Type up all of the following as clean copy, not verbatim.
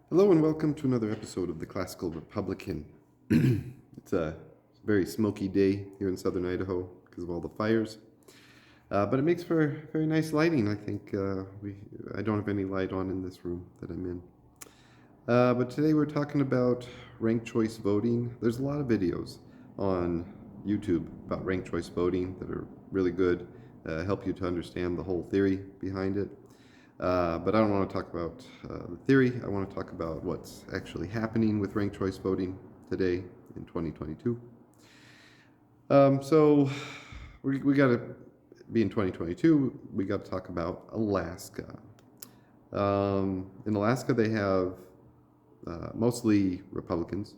Hello and welcome to another episode of the Classical Republican. It's a very smoky day here in southern Idaho because of all the fires, but it makes for very nice lighting. I think I don't have any light on in this room that I'm in. But today we're talking about ranked choice voting. There's a lot of videos on YouTube about ranked choice voting that are really good, help you to understand the whole theory behind it. But I don't want to talk about the theory. I want to talk about what's actually happening with ranked choice voting today in 2022. So we got to be in 2022. We got to talk about Alaska. In Alaska, they have mostly Republicans.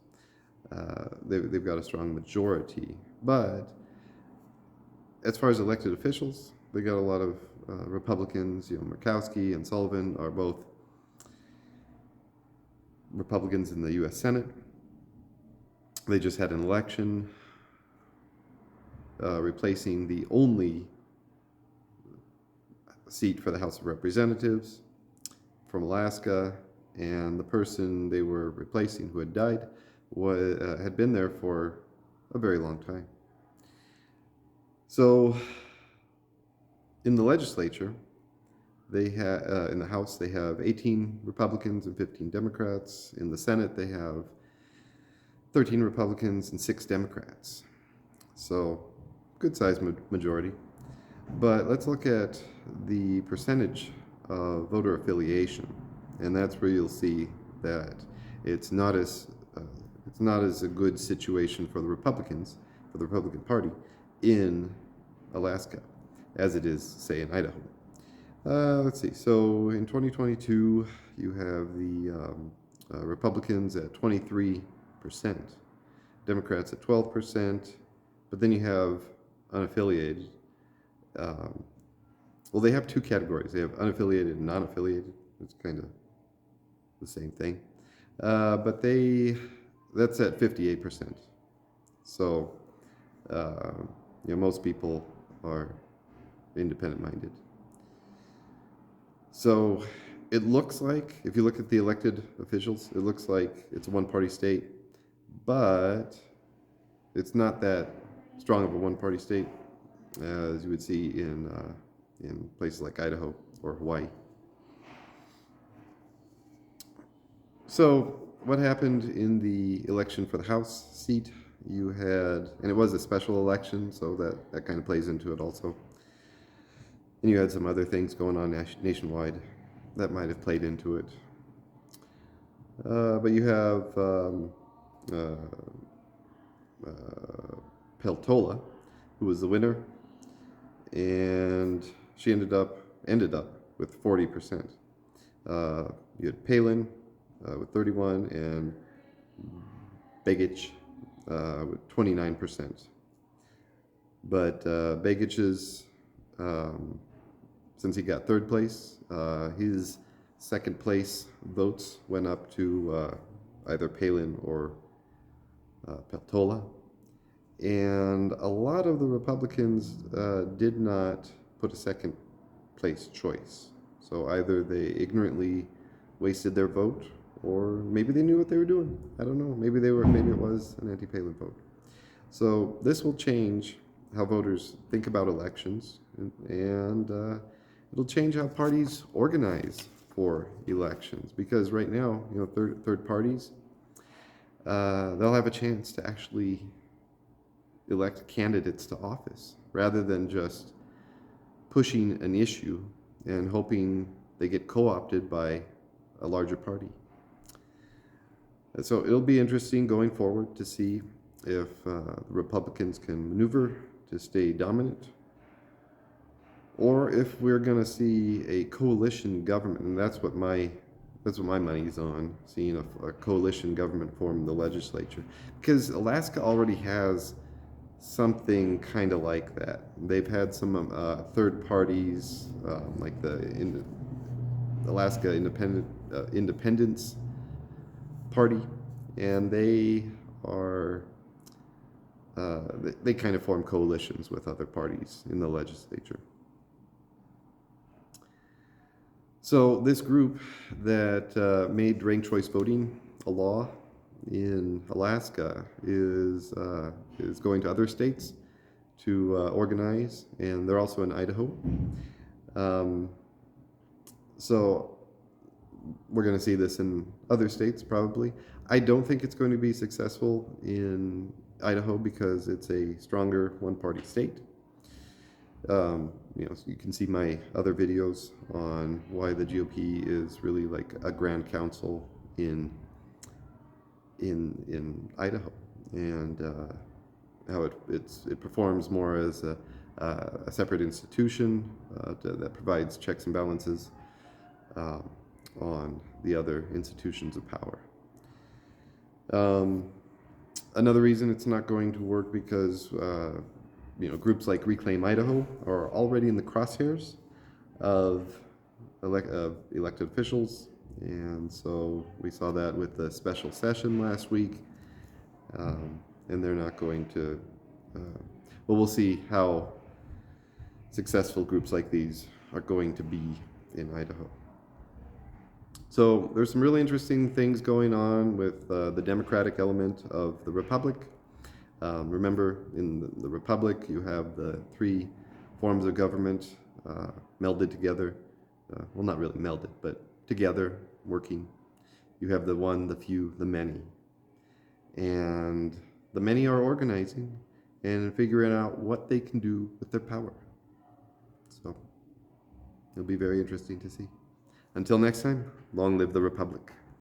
They've got a strong majority, but as far as elected officials, they got a lot of Republicans. Murkowski and Sullivan are both Republicans in the U.S. Senate. They just had an election replacing the only seat for the House of Representatives from Alaska, and the person they were replacing, who had died, had been there for a very long time. So in the legislature, they have in the House they have 18 Republicans and 15 Democrats. In the Senate, they have 13 Republicans and 6 Democrats. So good-sized majority. But let's look at the percentage of voter affiliation, and that's where you'll see that it's not as a good situation for the Republicans, for the Republican Party in Alaska, as it is, say, in Idaho. Let's see. So in 2022, you have the Republicans at 23%, Democrats at 12%, but then you have unaffiliated. Well, they have two categories. They have unaffiliated and non-affiliated. It's kind of the same thing. But that's at 58%. So, most people are independent-minded. So it looks like, if you look at the elected officials, it looks like it's a one-party state, but it's not that strong of a one-party state as you would see in places like Idaho or Hawaii. So what happened in the election for the House seat? You had, and it was a special election, so that kind of plays into it also. And you had some other things going on nationwide that might have played into it. But you have Peltola, who was the winner, and she ended up with 40%. You had Palin with 31% and Begich with 29%. But Begich's since he got third place, his second place votes went up to either Palin or Peltola. And a lot of the Republicans did not put a second place choice. So either they ignorantly wasted their vote, or maybe they knew what they were doing. I don't know. Maybe it was an anti-Palin vote. So this will change how voters think about elections, and it'll change how parties organize for elections. Because right now, third parties, they'll have a chance to actually elect candidates to office rather than just pushing an issue and hoping they get co-opted by a larger party. And so it'll be interesting going forward to see if the Republicans can maneuver to stay dominant, or if we're going to see a coalition government, and that's what my money's on, seeing a coalition government form in the legislature, because Alaska already has something kind of like that. They've had some third parties, like the Alaska Independence Party, and they are they kind of form coalitions with other parties in the legislature. So this group that made ranked choice voting a law in Alaska is going to other states to organize, and they're also in Idaho. Um, so we're going to see this in other states probably. I don't think it's going to be successful in Idaho because it's a stronger one-party state. So you can see my other videos on why the GOP is really like a grand council in Idaho, and how it performs more as a separate institution that provides checks and balances uh, on the other institutions of power. Another reason it's not going to work because groups like Reclaim Idaho are already in the crosshairs of elected officials, and so we saw that with the special session last week, and they're not going to. Well, we'll see how successful groups like these are going to be in Idaho. So there's some really interesting things going on with the democratic element of the republic. Remember, in the republic, you have the three forms of government melded together. Well, not really melded, but together, working. You have the one, the few, the many. And the many are organizing and figuring out what they can do with their power. So it'll be very interesting to see. Until next time, long live the republic.